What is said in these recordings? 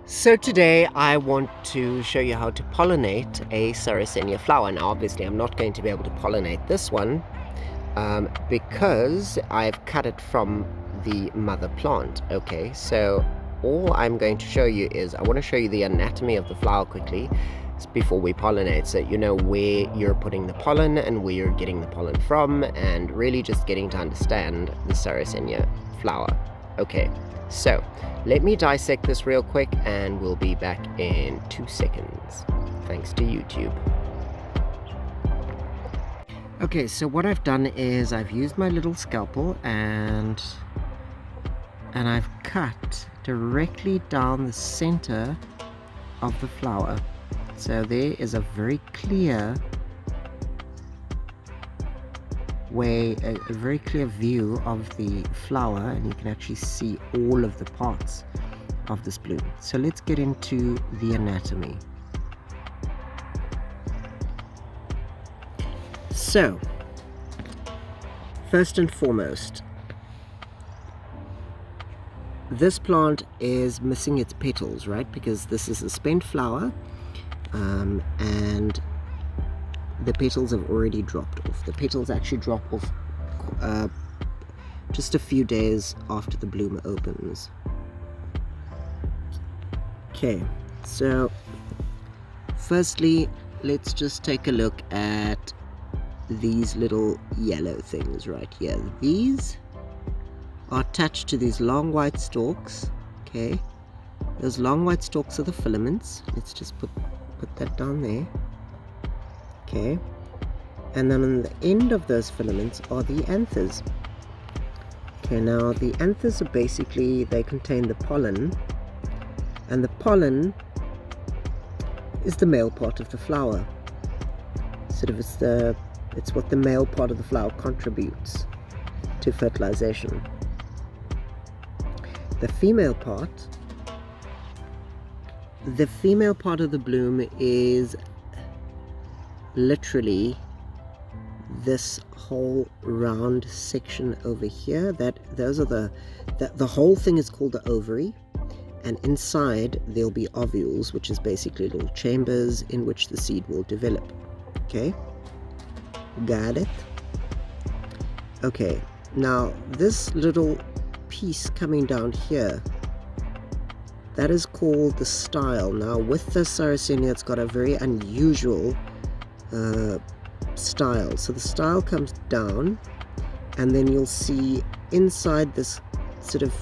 So today I want to show you how to pollinate a Sarracenia flower. Now obviously I'm not going to be able to pollinate this one because I've cut it from the mother plant. Okay, so all I'm going to show you is I want to show you the anatomy of the flower quickly before we pollinate, so you know where you're putting the pollen and where you're getting the pollen from, and really just getting to understand the Sarracenia flower. Okay, so let me dissect this real quick and we'll be back in 2 seconds, thanks to YouTube. Okay, so what I've done is I've used my little scalpel and I've cut directly down the center of the flower. So there is a very clear way, a very clear view of the flower, and you can actually see all of the parts of this bloom. So let's get into the anatomy. So first and foremost, this plant is missing its petals, right? Because this is a spent flower, and the petals have already dropped off. The petals actually drop off just a few days after the bloom opens. Okay, so firstly, let's just take a look at these little yellow things right here. These are attached to these long white stalks. Okay, those long white stalks are the filaments. Let's just put that down there. Okay, and then on the end of those filaments are the anthers. Okay, now the anthers are basically, they contain the pollen, and the pollen is the male part of the flower. Sort of it's what the male part of the flower contributes to fertilization. The female part of the bloom is literally this whole round section over here. Those are the whole thing is called the ovary, and inside there'll be ovules, which is basically little chambers in which the seed will develop. Okay, got it? Okay, now this little piece coming down here, that is called the style. Now with the Sarracenia, it's got a very unusual style. So the style comes down, and then you'll see inside this sort of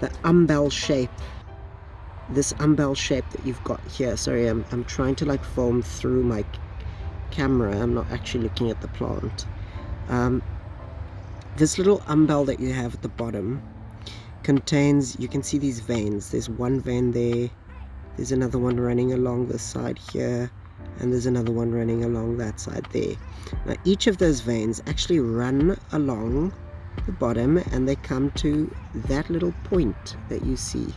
the umbel shape, this umbel shape that you've got here. Sorry, I'm trying to like film through my camera. I'm not actually looking at the plant. This little umbel that you have at the bottom contains, you can see these veins. There's one vein there, there's another one running along this side here, and there's another one running along that side there. Now each of those veins actually run along the bottom, and they come to that little point that you see.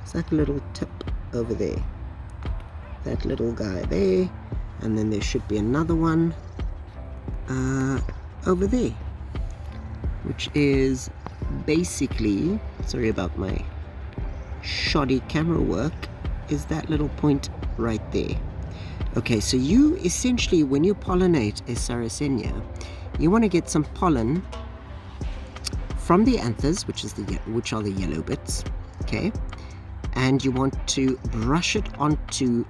It's like a little tip over there, that little guy there, and then there should be another one over there, which is basically, sorry about my shoddy camera work, is that little point right there. Okay, so you essentially, when you pollinate a Sarracenia, you want to get some pollen from the anthers, which are the yellow bits. Okay, and you want to brush it onto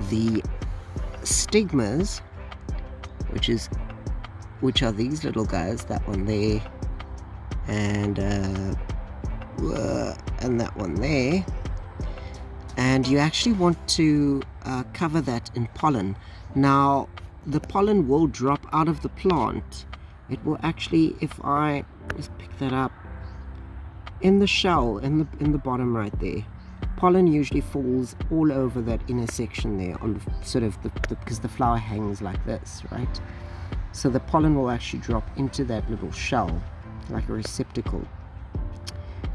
the stigmas, which are these little guys, that one there, and that one there, and you actually want to cover that in pollen. Now the pollen will drop out of the plant. It will actually, if I just pick that up, in the shell, in the bottom right there, pollen usually falls all over that inner section there, on sort of because the flower hangs like this, right? So the pollen will actually drop into that little shell like a receptacle.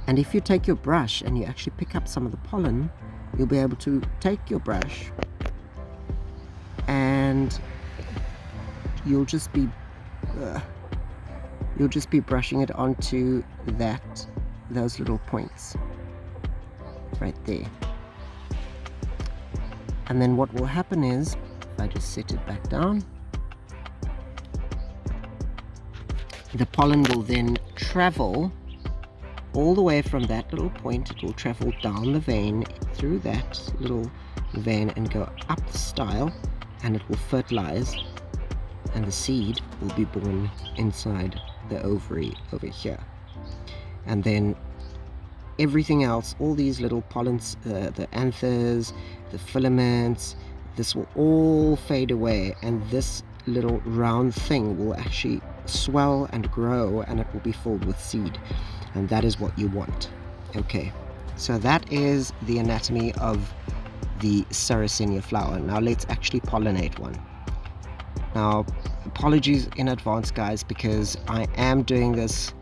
And if you take your brush and you actually pick up some of the pollen, you'll be able to take your brush and you'll just be brushing it onto those little points right there. And then what will happen is, if I just set it back down, the pollen will then travel all the way from that little point. It will travel down the vein, through that little vein, and go up the style, and it will fertilize, and the seed will be born inside the ovary over here. And then everything else, all these little pollens, the anthers, the filaments, this will all fade away, and this little round thing will actually swell and grow, and it will be filled with seed, and that is what you want. Okay, so that is the anatomy of the Sarracenia flower. Now let's actually pollinate one. Now, apologies in advance, guys, because I am doing this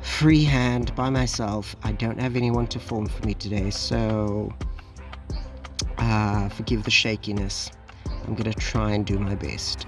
freehand by myself. I don't have anyone to film for me today, so forgive the shakiness. I'm gonna try and do my best.